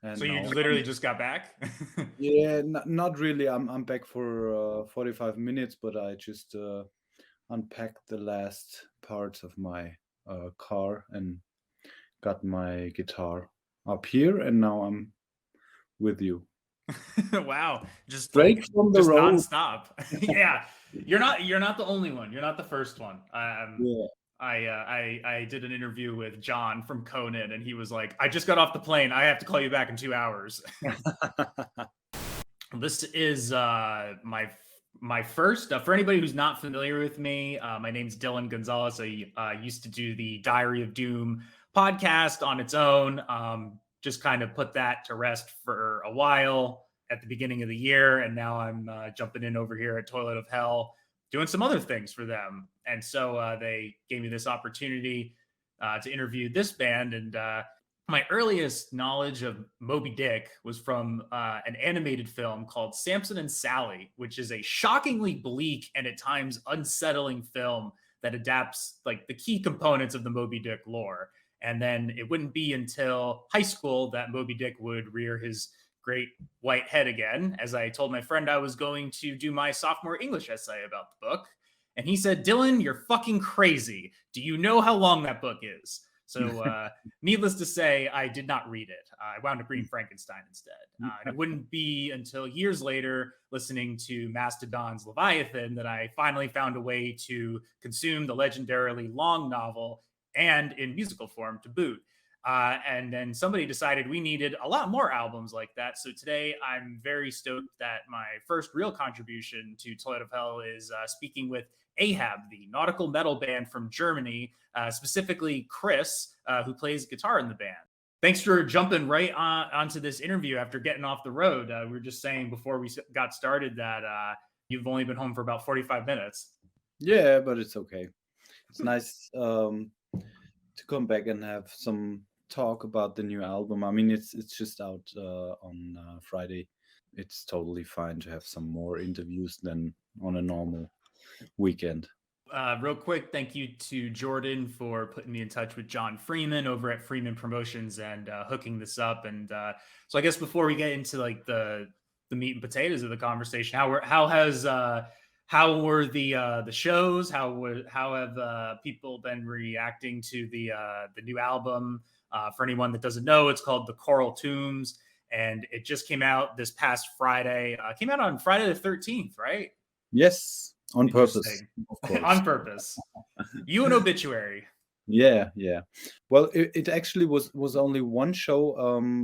And So you now, literally just got back? yeah, not really. I'm back for 45 minutes, but I just unpacked the last parts of my car and got my guitar up here, and now I'm with you. Wow, just Straight like from the just road. nonstop. Yeah, you're not the only one. You're not the first one. Yeah. I did an interview with John from Conan, and he was like, "I just got off the plane. I have to call you back in 2 hours." This is my first. For anybody who's not familiar with me, my name's Dylan Gonzalez. I used to do the Diary of Doom podcast on its own. Just kind of put that to rest for a while at the beginning of the year, and now I'm jumping in over here at Toilet of Hell, doing some other things for them. And so they gave me this opportunity to interview this band, and my earliest knowledge of Moby Dick was from an animated film called Samson and Sally, which is a shockingly bleak and at times unsettling film that adapts like the key components of the Moby Dick lore. And then it wouldn't be until high school that Moby Dick would rear his great white head again, as I told my friend I was going to do my sophomore English essay about the book. And he said, "Dylan, you're fucking crazy. Do you know how long that book is?" So needless to say, I did not read it. I wound up reading Frankenstein instead. And it wouldn't be until years later, listening to Mastodon's Leviathan, that I finally found a way to consume the legendarily long novel and in musical form to boot. And then somebody decided we needed a lot more albums like that. So today I'm very stoked that my first real contribution to Toilet of Hell is speaking with Ahab, the nautical metal band from Germany, specifically Chris, who plays guitar in the band. Thanks for jumping right onto this interview after getting off the road. We were just saying before we got started that you've only been home for about 45 minutes. Yeah, but it's okay. It's nice to come back and have some talk about the new album. I mean, it's just out on Friday. It's totally fine to have some more interviews than on a normal weekend. Real quick, thank you to Jordan for putting me in touch with John Freeman over at Freeman Promotions and hooking this up. And so, I guess before we get into like the meat and potatoes of the conversation, how were the shows? How have people been reacting to the new album? For anyone that doesn't know, it's called The Coral Tombs, and it just came out this past Friday. Came out on Friday the 13th, right? Yes, on purpose, Interesting. of course. On purpose. You an obituary. Yeah, yeah. Well, it actually was only one show.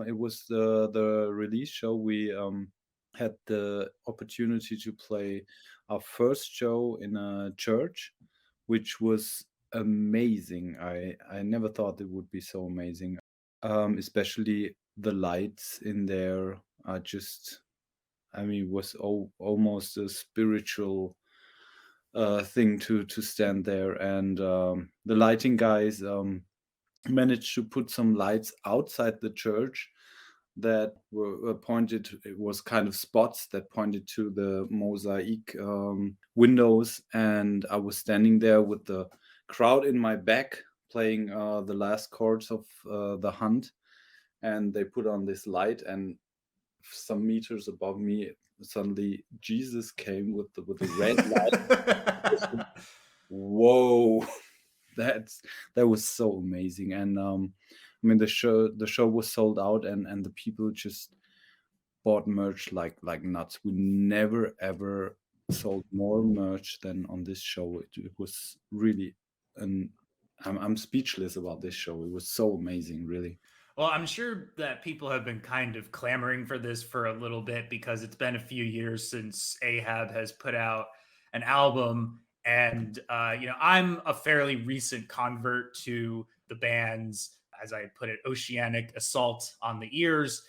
It was the release show. We had the opportunity to play our first show in a church, which was amazing. I never thought it would be so amazing. Especially the lights in there are just, I mean, it was almost a spiritual thing to stand there, and the lighting guys managed to put some lights outside the church that were pointed. It was kind of spots that pointed to the mosaic windows, and I was standing there with the crowd in my back playing the last chords of the hunt, and they put on this light, and some meters above me suddenly Jesus came with the red light. Whoa. That was so amazing. And I mean, the show was sold out, and the people just bought merch like nuts. We never ever sold more merch than on this show. It was really, and I'm speechless about this show. It was so amazing, really. Well, I'm sure that people have been kind of clamoring for this for a little bit because it's been a few years since Ahab has put out an album. And, I'm a fairly recent convert to the band's, as I put it, oceanic assault on the ears.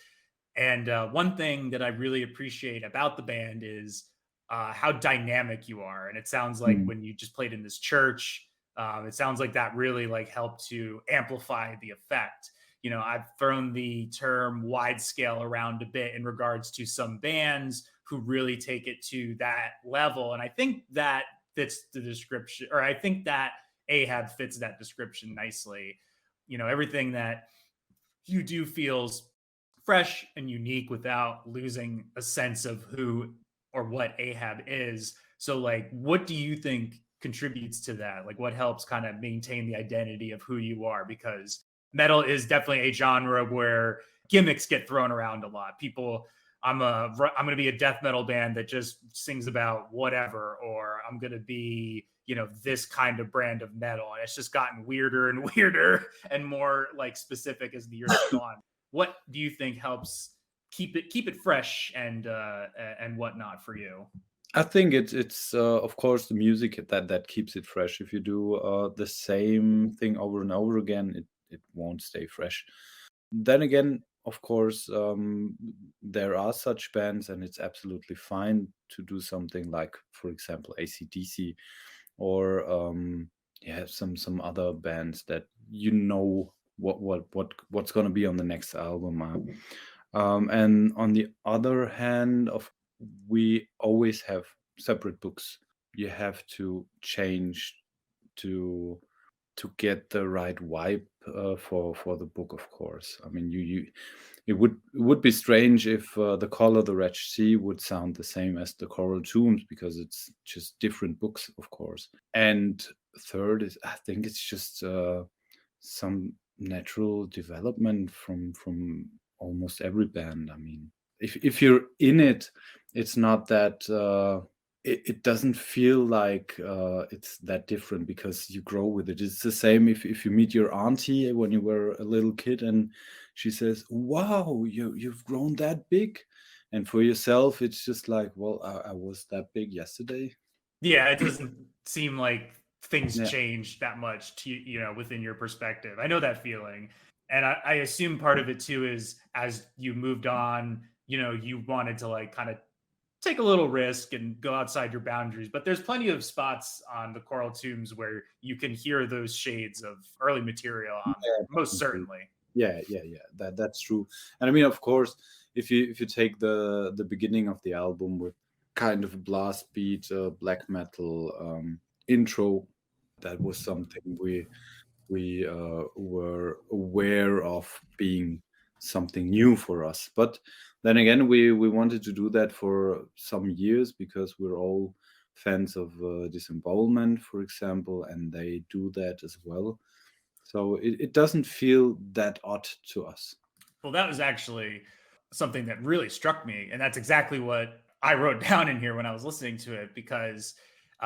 And one thing that I really appreciate about the band is how dynamic you are. And it sounds like Mm. when you just played in this church, it sounds like that really like helped to amplify the effect. I've thrown the term wide scale around a bit in regards to some bands who really take it to that level. And I think that fits the description, or I think that Ahab fits that description nicely. Everything that you do feels fresh and unique without losing a sense of who or what Ahab is. So, like, what do you think contributes to that? Like, what helps kind of maintain the identity of who you are? Because metal is definitely a genre where gimmicks get thrown around a lot. People, I'm going to be a death metal band that just sings about whatever, or I'm going to be, you know, this kind of brand of metal, and it's just gotten weirder and weirder and more like specific as the years have gone. What do you think helps keep it fresh and whatnot for you? I think it's of course the music that keeps it fresh. If you do the same thing over and over again, it won't stay fresh. Then again, of course, there are such bands, and it's absolutely fine to do something like, for example, AC/DC, or yeah, some other bands that you know what's going to be on the next album. And on the other hand, of we always have separate books. You have to change to get the right vibe for the book, of course. I mean, you it would be strange if the Call of the Wretched Sea would sound the same as the Coral Tombs, because it's just different books, of course. And third is, I think it's just some natural development from almost every band. I mean, if you're in it, it's not that it doesn't feel like it's that different, because you grow with it. It's the same if you meet your auntie when you were a little kid and she says, "Wow, you've grown that big," and for yourself, it's just like, well, I was that big yesterday. Yeah, it doesn't seem like things Yeah, change that much to you know within your perspective. I know that feeling, and I assume part of it too is as you moved on, you know, you wanted to like kind of take a little risk and go outside your boundaries. But there's plenty of spots on the Coral Tombs where you can hear those shades of early material on there, yeah, most definitely. certainly. Yeah. That's true. And I mean, of course, if you take the beginning of the album with kind of a blast beat, black metal intro, that was something we were aware of being something new for us. But then again, we wanted to do that for some years, because we're all fans of Disembowelment, for example, and they do that as well. So it doesn't feel that odd to us. Well, that was actually something that really struck me. And that's exactly what I wrote down in here when I was listening to it, because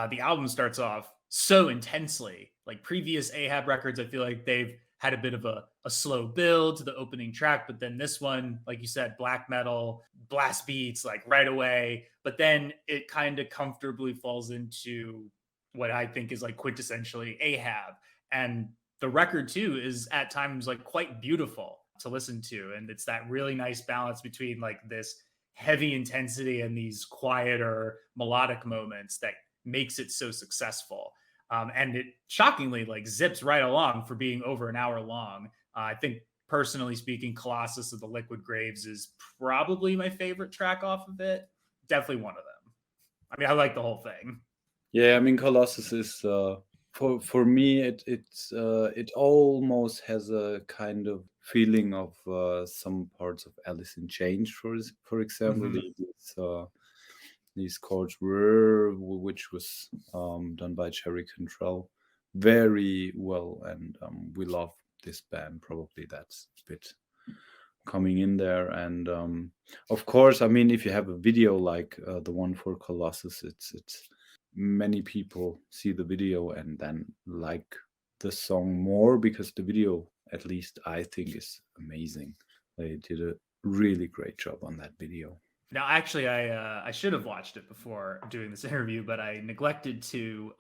the album starts off so intensely. Like previous Ahab records, I feel like they've had a bit of a slow build to the opening track. But then this one, like you said, black metal, blast beats, like right away. But then it kind of comfortably falls into what I think is like quintessentially Ahab. And the record too is at times like quite beautiful to listen to, and it's that really nice balance between like this heavy intensity and these quieter melodic moments that makes it so successful. And it shockingly like zips right along for being over an hour long. I think personally speaking, Colossus of the Liquid Graves is probably my favorite track off of it. Definitely one of them. I mean, I like the whole thing. Yeah, I mean, Colossus is for me it almost has a kind of feeling of some parts of Alice in Change, for example. Mm-hmm. These chords were, which was done by Cherry Control very well, and we love this band. Probably that's a bit coming in there. And of course, I mean, if you have a video like the one for Colossus, it's many people see the video and then like the song more, because the video, at least I think, is amazing. They did a really great job on that video. Now, actually, I should have watched it before doing this interview, but I neglected to.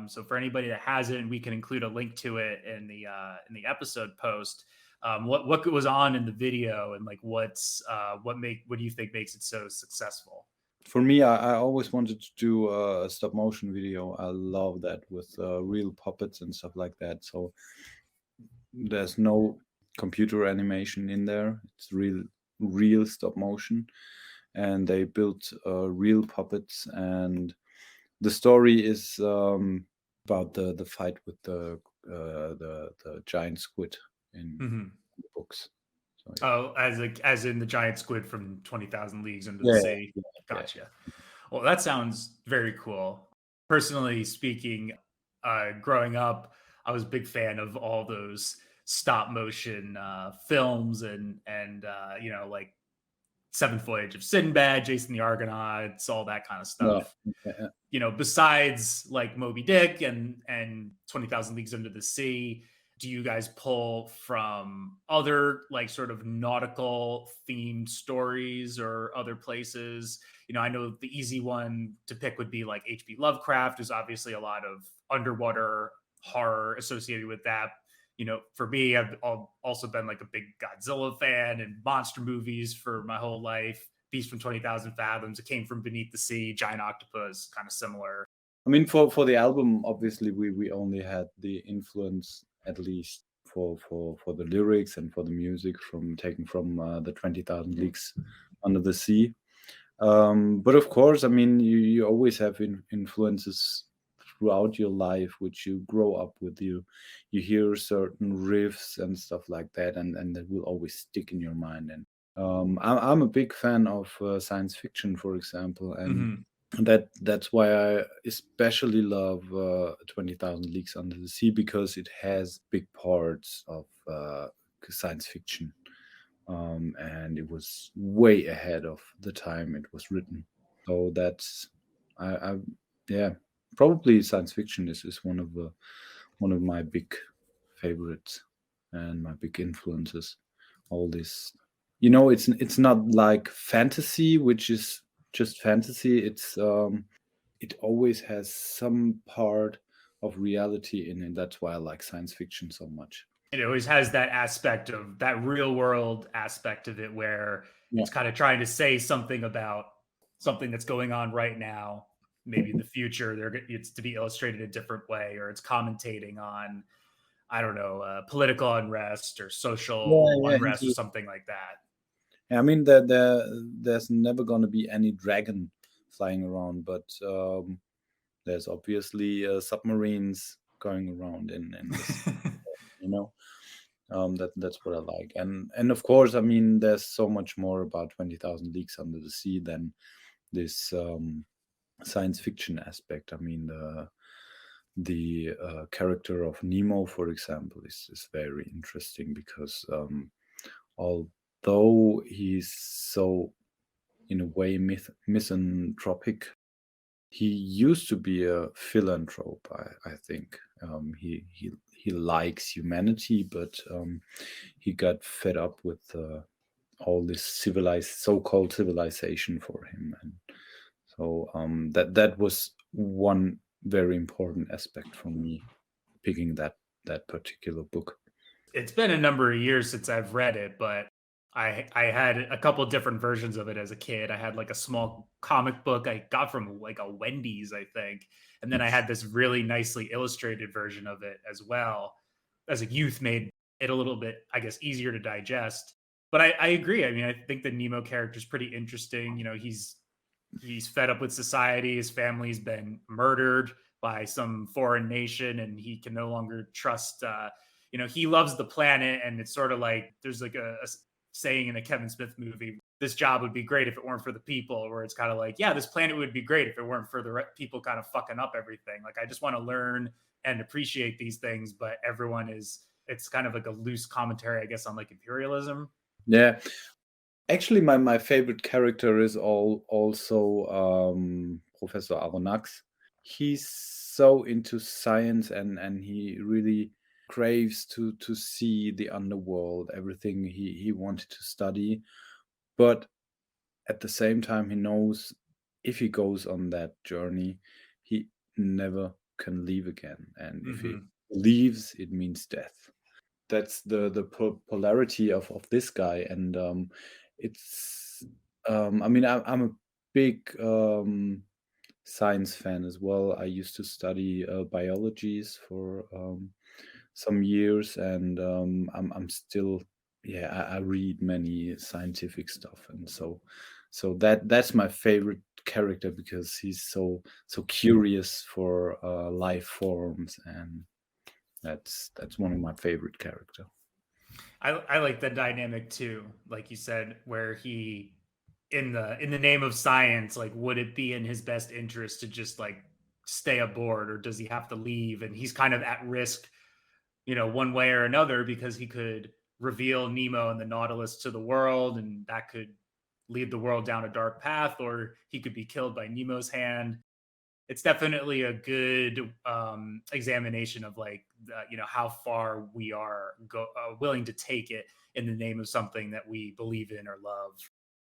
So for anybody that hasn't, we can include a link to it in the episode post. What was on in the video, and like what do you think makes it so successful? For me, I always wanted to do a stop motion video. I love that, with real puppets and stuff like that. So there's no computer animation in there. It's real stop motion, and they built real puppets. And the story is about the fight with the giant squid in Mm-hmm. the books. So yeah. Oh, as in the giant squid from 20,000 Leagues Under the Yeah, Sea. yeah, yeah. Gotcha. Well, that sounds very cool. Personally speaking, growing up, I was a big fan of all those stop motion films and you know, like Seventh Voyage of Sinbad, Jason the Argonauts, all that kind of Yeah, stuff. yeah, yeah. You know, besides like Moby Dick and 20,000 Leagues Under the Sea, do you guys pull from other like sort of nautical themed stories or other places? You know, I know the easy one to pick would be like H.P. Lovecraft. There's obviously a lot of underwater horror associated with that. You know, for me, I've also been like a big Godzilla fan and monster movies for my whole life. Beast from 20,000 Fathoms, It Came from Beneath the Sea, Giant Octopus, kind of similar. I mean, for the album, obviously, we only had the influence, at least for the lyrics and for the music, from taken from the 20,000 Leagues Under the Sea. But of course, I mean, you always have influences throughout your life, which you grow up with. You hear certain riffs and stuff like that, and that will always stick in your mind. And I'm a big fan of science fiction, for example, and Mhm. that's why I especially love 20,000 Leagues Under the Sea, because it has big parts of science fiction, and it was way ahead of the time it was written. So that's I yeah, probably science fiction is one of my big favorites and my big influences. All this, it's not like fantasy, which is just fantasy. It always has some part of reality in it. That's why I like science fiction so much. It always has that aspect of that real world aspect of it where Yeah. it's kind of trying to say something about something that's going on right now. Maybe in the future, it's to be illustrated a different way, or it's commentating on, I don't know, political unrest or Yeah, social yeah, unrest or indeed. something like that. I mean, there's never going to be any dragon flying around, but there's obviously submarines going around in this. You know, that's what I like, and of course, I mean, there's so much more about 20,000 Leagues Under the Sea than this science fiction aspect. I mean, the character of Nemo, for example, is very interesting because although he's so in a way misanthropic, he used to be a philanthrope. I think he likes humanity, but he got fed up with all this civilized so-called civilization for him, and so that was one very important aspect for me picking that particular book. It's been a number of years since I've read it, but I had a couple different versions of it as a kid. I had like a small comic book I got from like a Wendy's, I think, and then I had this really nicely illustrated version of it as well. As a youth, made it a little bit, I guess, easier to digest. But I agree. I mean, I think the Nemo character is pretty interesting. You know, he's fed up with society. His family's been murdered by some foreign nation, and he can no longer trust. You know, he loves the planet, and it's sort of like there's like a saying in a Kevin Smith movie. This job would be great if it weren't for the people. Where it's kind of like, yeah, this planet would be great if it weren't for the people kind of fucking up everything. Like, I just want to learn and appreciate these things, but everyone is. It's kind of like a loose commentary, I guess, on like imperialism. Yeah, actually, my favorite character is also Professor Aronnax. He's so into science, and he really craves to see the underworld, everything he wanted to study. But at the same time, he knows if he goes on that journey, he never can leave again. And if he Hmm. leaves, it means death. That's the polarity of this guy, and it's I mean, I'm a big science fan as well. I used to study biologies for some years, and I'm still, yeah, I read many scientific stuff, and so that's my favorite character because he's so curious for life forms, and that's one of my favorite character. I like the dynamic too, like you said, where he in the name of science, like would it be in his best interest to just like stay aboard, or does he have to leave? And he's kind of at risk, one way or another, because he could reveal Nemo and the Nautilus to the world, and that could lead the world down a dark path, or he could be killed by Nemo's hand. It's definitely a good examination of like how far we are willing to take it in the name of something that we believe in or love.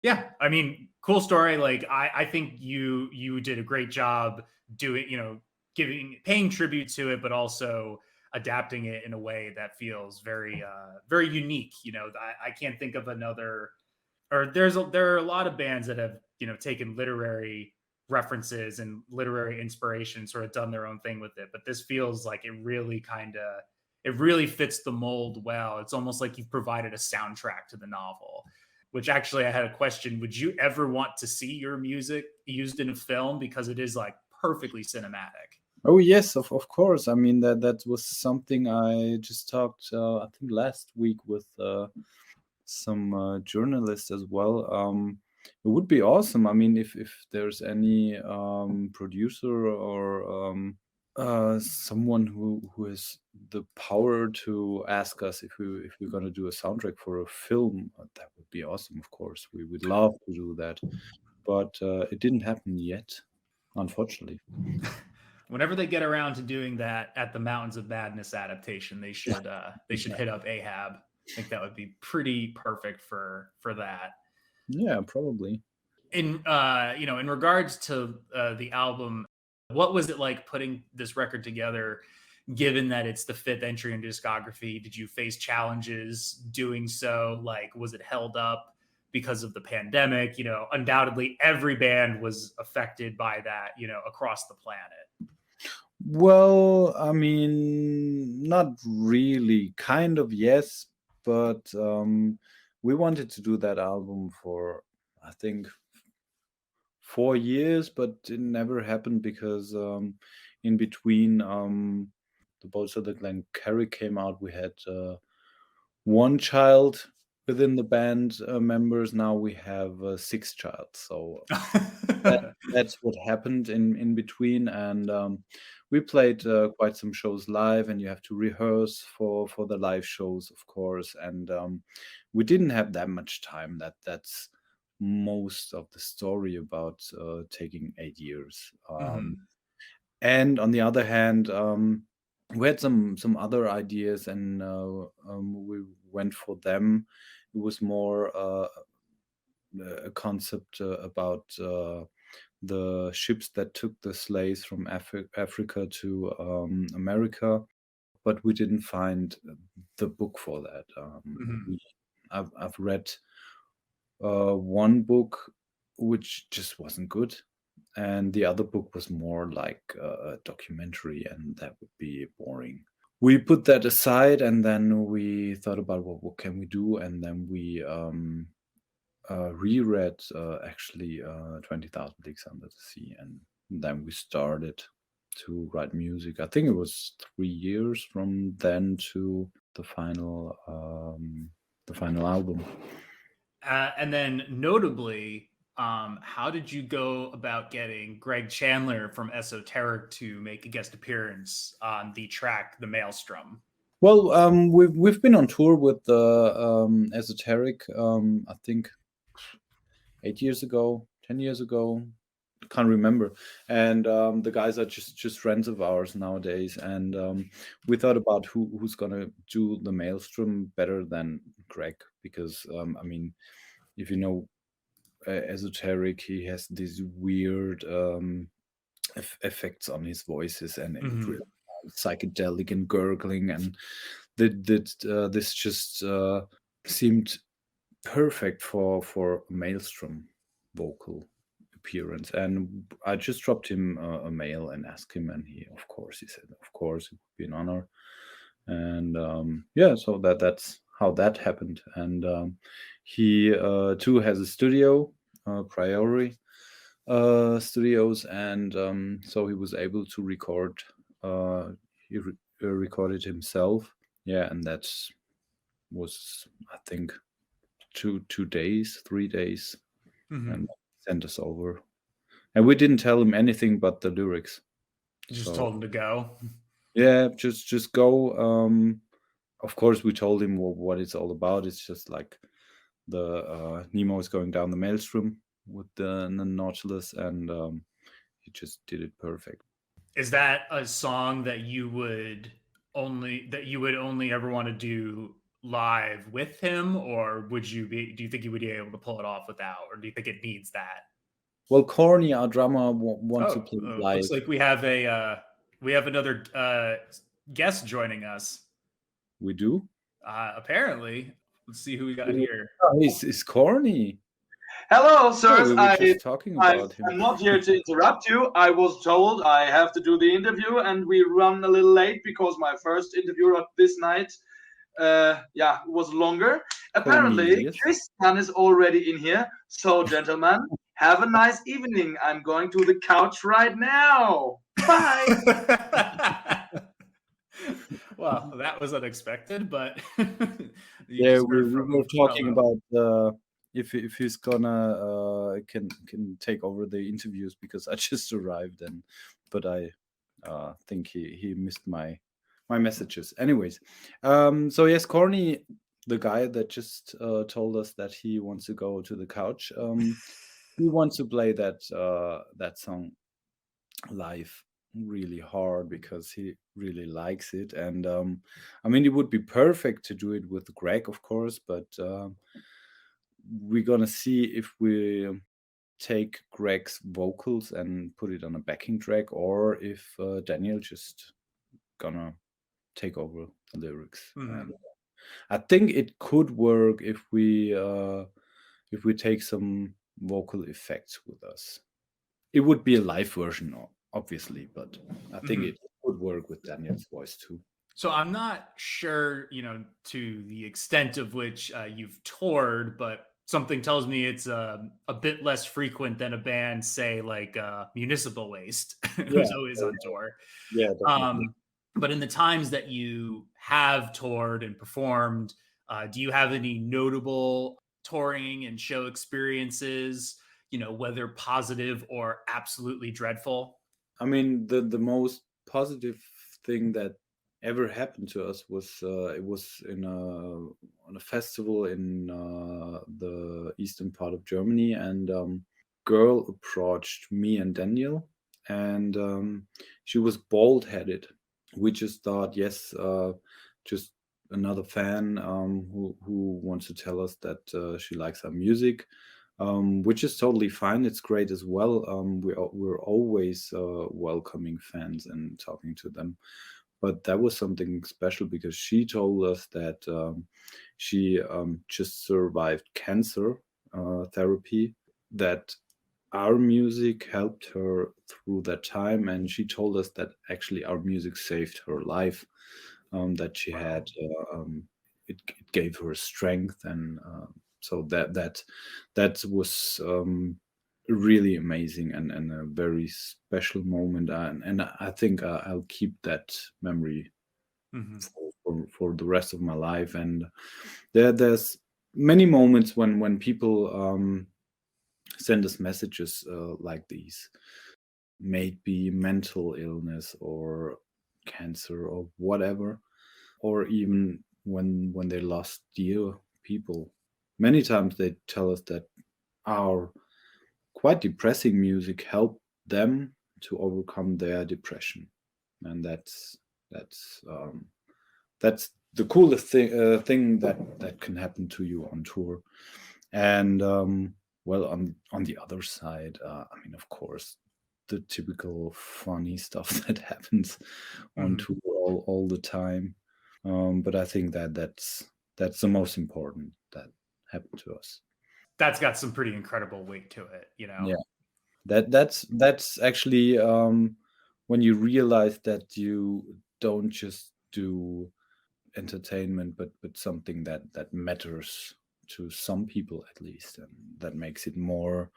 Yeah, I mean, cool story. Like I think you did a great job doing, giving paying tribute to it, but also adapting it in a way that feels very very unique. I can't think of another, or there are a lot of bands that have taken literary references and literary inspiration, sort of done their own thing with it, but this feels like it really fits the mold well. It's almost like you've provided a soundtrack to the novel. Which actually, I had a question: would you ever want to see your music used in a film, because it is like perfectly cinematic? Oh yes, of course. I mean that was something I just talked I think last week with some journalists as well. It would be awesome. I mean, if there's any producer or someone who has the power to ask us if we're gonna do a soundtrack for a film, that would be awesome. Of course, we would love to do that, but it didn't happen yet, unfortunately. Whenever they get around to doing that at the Mountains of Madness adaptation, they should hit up Ahab. I think that would be pretty perfect for that. Yeah, probably. In regards to the album, what was it like putting this record together, given that it's the fifth entry in discography? Did you face challenges doing so? Like, was it held up because of the pandemic? Undoubtedly every band was affected by that, across the planet. Well, I mean, not really. Kind of, yes, but we wanted to do that album for, I think, 4 years, but it never happened because in between the Bolts of the Glencarry came out, we had one child within the band members. Now we have six child, so that that's what happened in between, and we played quite some shows live, and you have to rehearse for the live shows, of course, and we didn't have that much time. That's most of the story about taking 8 years. Mhm. And on the other hand, we had some other ideas, and we went for them. It was more a concept about the ships that took the slaves from Africa to America, but we didn't find the book for that. Mhm. I've read one book which just wasn't good, and the other book was more like a documentary, and that would be boring. We put that aside, and then we thought about what can we do, and then we reread actually 20,000 Leagues Under the Sea, and then we started to write music. I think it was 3 years from then to the final album. And then, notably, how did you go about getting Greg Chandler from Esoteric to make a guest appearance on the track "The Maelstrom"? Well, we've been on tour with the Esoteric. I think 8 years ago, 10 years ago, can't remember. And the guys are just friends of ours nowadays. And we thought about who's gonna do the Maelstrom better than Greg, because I mean, if you know Esoteric, he has these weird effects on his voices, and it really Mhm. psychedelic and gurgling, and this just seemed perfect for a Maelstrom vocal appearance. And I just dropped him a mail and asked him, and of course, he said, of course, it would be an honor. And yeah, so that's how that happened. And he too has a studio, Priori Studios, and so he was able to record. He recorded himself. Yeah, and that's was, I think, 2 days, 3 days, Mm-hmm. and sent us over. And we didn't tell him anything but the lyrics. Just So told him to go. yeah, just go. Of course, we told him what it's all about. It's just like the Nemo is going down the maelstrom with the Nautilus, and he just did it perfect. Is that a song that you would only ever want to do live with him, or do you think you would be able to pull it off without, or do you think it needs that? Well, Corny, our drummer, wants to Oh, play looks live. like we have another guest joining us. We do. Apparently, let's see who we got here. Oh, it's Corny. Hello, Yeah, sirs. we were just talking about him. I'm not here to interrupt you. I was told I have to do the interview, and we run a little late because my first interview of this night, was longer. Apparently, Cornelius. Christian is already in here. So, gentlemen, have a nice evening. I'm going to the couch right now. Bye. Well, that was unexpected, but you Yeah, just we heard were from talking Fellow. about if he's gonna can take over the interviews because I just arrived, and but I think he missed my messages. Anyways, so yes, Corny, the guy that just told us that he wants to go to the couch, he wants to play that song live really hard because he really likes it. And I mean, it would be perfect to do it with Greg, of course, but we're gonna see if we take Greg's vocals and put it on a backing track, or if Daniel just gonna take over the lyrics. And I think it could work if we take some vocal effects with us. It would be a live version, obviously, but I think it would work with Daniel's voice too. So I'm not sure, to the extent of which you've toured, but something tells me it's a bit less frequent than a band, say, like Municipal Waste, who's Yeah, always on tour. yeah, definitely. But in the times that you have toured and performed, do you have any notable touring and show experiences, whether positive or absolutely dreadful? I mean, the most positive thing that ever happened to us was it was in on a festival in the eastern part of Germany, and girl approached me and Daniel, and she was bald headed. We just thought, yes, just another fan who wants to tell us that she likes our music, which is totally fine. It's great as well. We're always welcoming fans and talking to them. But that was something special because she told us that she just survived cancer therapy, that our music helped her through that time, and she told us that actually our music saved her life, that she had it gave her strength, and so that was really amazing, and a very special moment, and I think I'll keep that memory for the rest of my life. And there's many moments when people send us messages like these, maybe mental illness or cancer or whatever, or even when they lost dear people. Many times they tell us that our quite depressing music helped them to overcome their depression, and that's the coolest thing that can happen to you on tour. And well, on the other side, I mean, of course, the typical funny stuff that happens on tour all the time. But I think that's the most important that happened to us. That's got some pretty incredible weight to it, Yeah, that's actually when you realize that you don't just do entertainment, but something that matters to some people at least, and that makes it more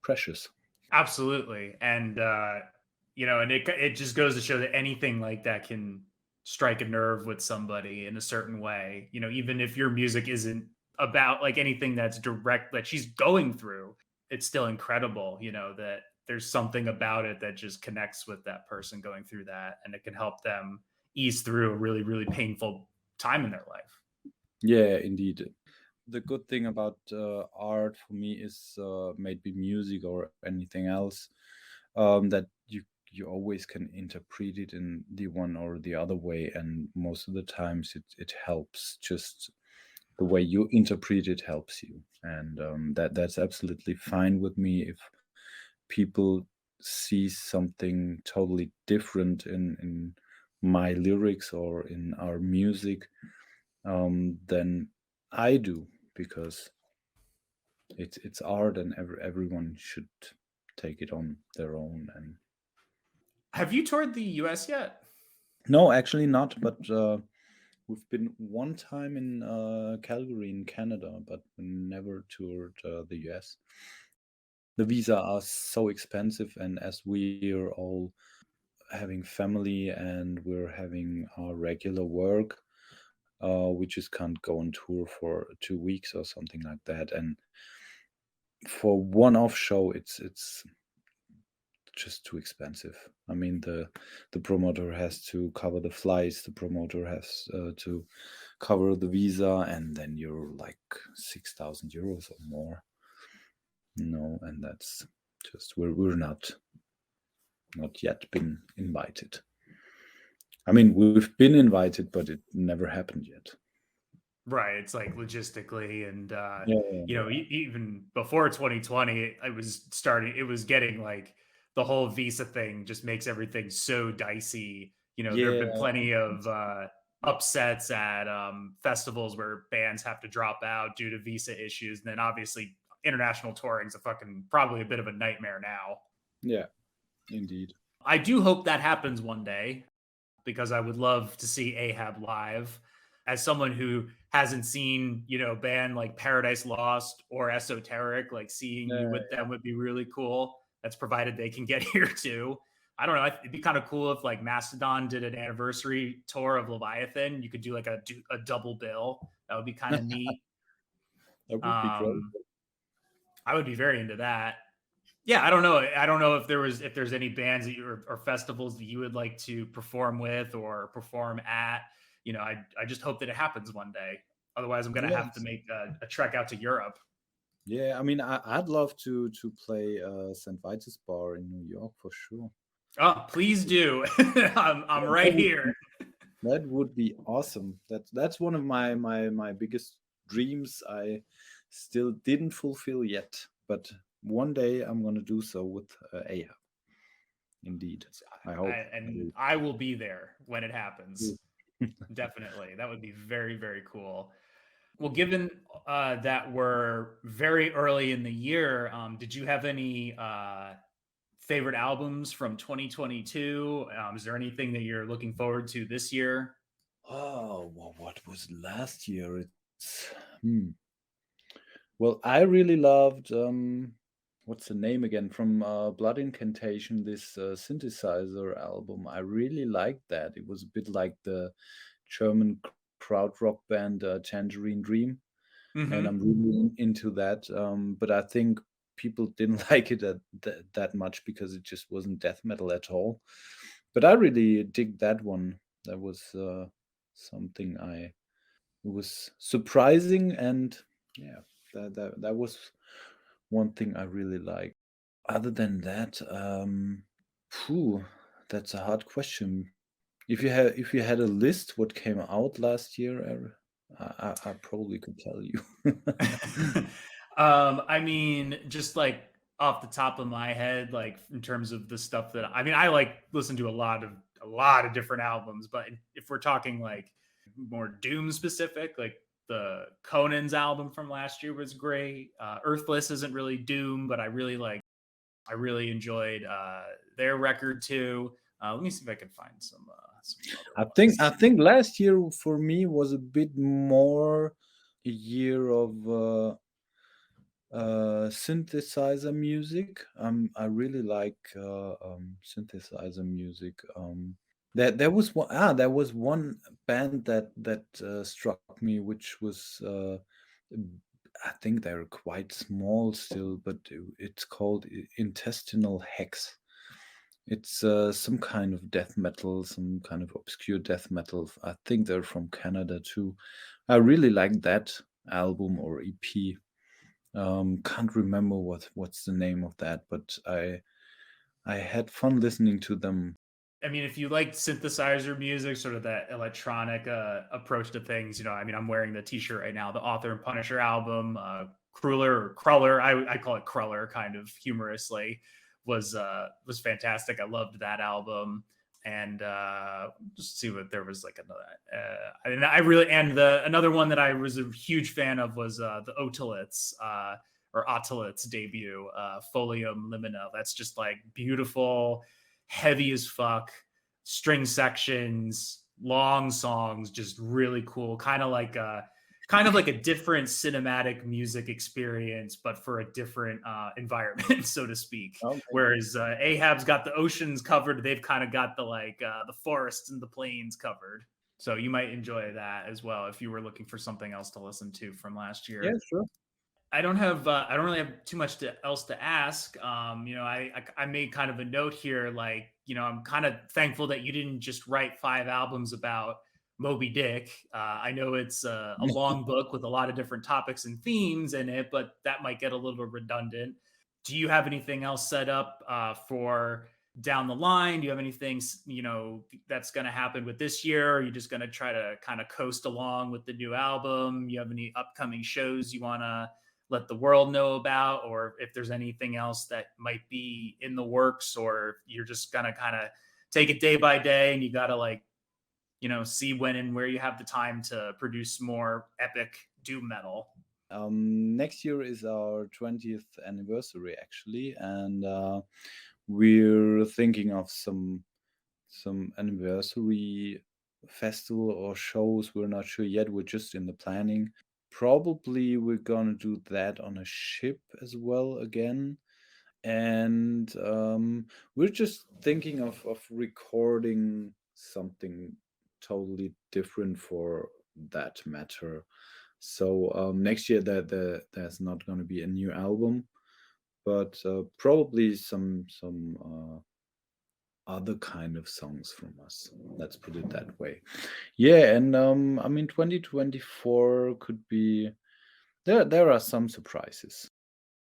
precious. Absolutely. And and it just goes to show that anything like that can strike a nerve with somebody in a certain way, even if your music isn't about like anything that's direct that she's going through, it's still incredible, that there's something about it that just connects with that person going through that, and it can help them ease through a really, really painful time in their life. Yeah, indeed. The good thing about art for me is maybe music or anything else, that you always can interpret it in the one or the other way, and most of the times it helps. Just the way you interpret it helps you, and that's absolutely fine with me. If people see something totally different in my lyrics or in our music, than I do, because it's art, and everyone should take it on their own. And Have you toured the US yet? no, actually not, but we've been one time in Calgary in Canada, but we never toured the US. The visa are so expensive, and as we are all having family and we're having our regular work, we just can't go on tour for 2 weeks or something like that. And for one-off show, it's just too expensive. I mean, the promoter has to cover the flights, the promoter has to cover the visa, and then you're like 6,000 euros or more. No, and that's just we're not yet been invited. I mean, we've been invited, but it never happened yet. Right. It's like logistically, and Yeah, even before 2020, it was getting like the whole visa thing just makes everything so dicey. There have yeah, been plenty of upsets at festivals where bands have to drop out due to visa issues. And then obviously international touring's probably a bit of a nightmare now. yeah, indeed. I do hope that happens one day, because I would love to see Ahab live. As someone who hasn't seen, band like Paradise Lost or Esoteric, like seeing you Yeah, with them would be really cool. That's provided they can get here too. I don't know. It'd be kind of cool if like Mastodon did an anniversary tour of Leviathan. You could do like a double bill. That would be kind of neat. that would be great. Um, I would be very into that. Yeah, I don't know. I don't know if there's any bands or festivals that you would like to perform with or perform at. I just hope that it happens one day. Otherwise, I'm gonna have to Yes. make a trek out to Europe. Yeah, I mean, I'd love to play St. Vitus Bar in New York for sure. Oh, please do. I'm Yeah, right here. that would be awesome. That's one of my biggest dreams. I still didn't fulfill yet, but one day I'm gonna do so with Ahab. Indeed, I hope. And I will be there when it happens. will. Definitely, that would be very, very cool. Well, given that we're very early in the year, did you have any favorite albums from 2022? Is there anything that you're looking forward to this year? Oh, well, what was last year? Well, I really loved what's the name again, from Blood Incantation, this synthesizer album. I really liked that. It was a bit like the German crowd rock band Tangerine Dream, and I'm Mm-hmm. really into that. But I think people didn't like it that much because it just wasn't death metal at all. But I really dig that one. That was something it was surprising, and yeah, that was one thing I really like. Other than that, phew, that's a hard question. If you had a list what came out last year, I probably could tell you. I mean, just like off the top of my head, like in terms of the stuff that I like listen to a lot of different albums, but if we're talking like more Doom specific, like the Conan's album from last year was great. Earthless isn't really Doom, but I really enjoyed their record too. Let me see if I can find some other I think I ones. think last year for me was a bit more a year of synthesizer music. I really like synthesizer music. There was one band that struck me, which was I think they're quite small still, but it's called Intestinal Hex. It's some kind of death metal, some kind of obscure death metal. I think they're from Canada too. I really like that album or EP. Can't remember what's the name of that, but I had fun listening to them. I mean, if you like synthesizer music, sort of that electronic approach to things, I mean, I'm wearing the T-shirt right now, the Author and Punisher album, Cruller, I call it Cruller, kind of humorously, was fantastic. I loved that album, and just see what there was like another, and I really another one that I was a huge fan of was the Otoliths. Or Otolith's debut, Folium Liminal. That's just like beautiful, heavy as fuck, string sections, long songs, just really cool. Kind of like a different cinematic music experience, but for a different environment, so to speak. Okay. Whereas Ahab's got the oceans covered, they've kind of got the forests and the plains covered. So you might enjoy that as well if you were looking for something else to listen to from last year. Yeah, sure. I don't really have too much else to ask. I made kind of a note here, like, I'm kind of thankful that you didn't just write 5 albums about Moby Dick. I know it's a long book with a lot of different topics and themes in it, but that might get a little redundant. Do you have anything else set up for down the line? Do you have anything, that's going to happen with this year? Or are you just going to try to kind of coast along with the new album? You have any upcoming shows you want to let the world know about, or if there's anything else that might be in the works, or you're just gonna kind of take it day by day and you gotta see when and where you have the time to produce more epic doom metal? Next year is our 20th anniversary actually, and we're thinking of some anniversary festival or shows. We're not sure yet. We're just in the planning. Probably we're gonna do that on a ship as well again. And we're just thinking of recording something totally different for that matter. So next year there's not going to be a new album, but probably some other kind of songs from us. Let's put it that way. Yeah, and I mean 2024 could be there are some surprises.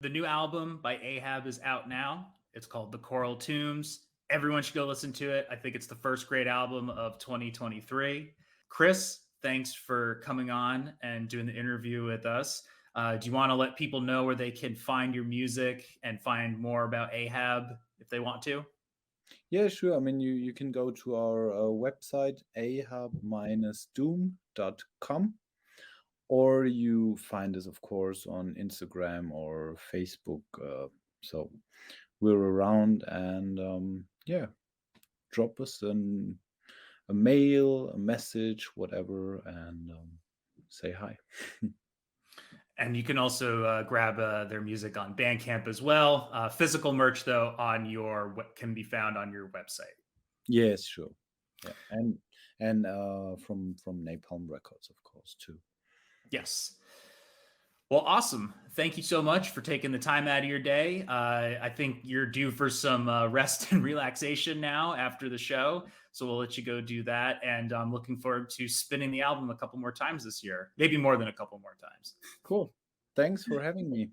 The new album by Ahab is out now. It's called The Coral Tombs. Everyone should go listen to it. I think it's the first great album of 2023. Chris, thanks for coming on and doing the interview with us. Do you want to let people know where they can find your music and find more about Ahab if they want to? Yeah, sure. I mean, you can go to our website, ahab-doom.com, or you find us, of course, on Instagram or Facebook. So we're around, and yeah, drop us a mail, a message, whatever, and say hi. And you can also grab their music on Bandcamp as well. Physical merch, though, can be found on your website. Yes, sure. Yeah, and from Napalm Records, of course, too. Yes. Well, awesome. Thank you so much for taking the time out of your day. I think you're due for some rest and relaxation now after the show. So we'll let you go do that. And I'm looking forward to spinning the album a couple more times this year, maybe more than a couple more times. Cool. Thanks for having me.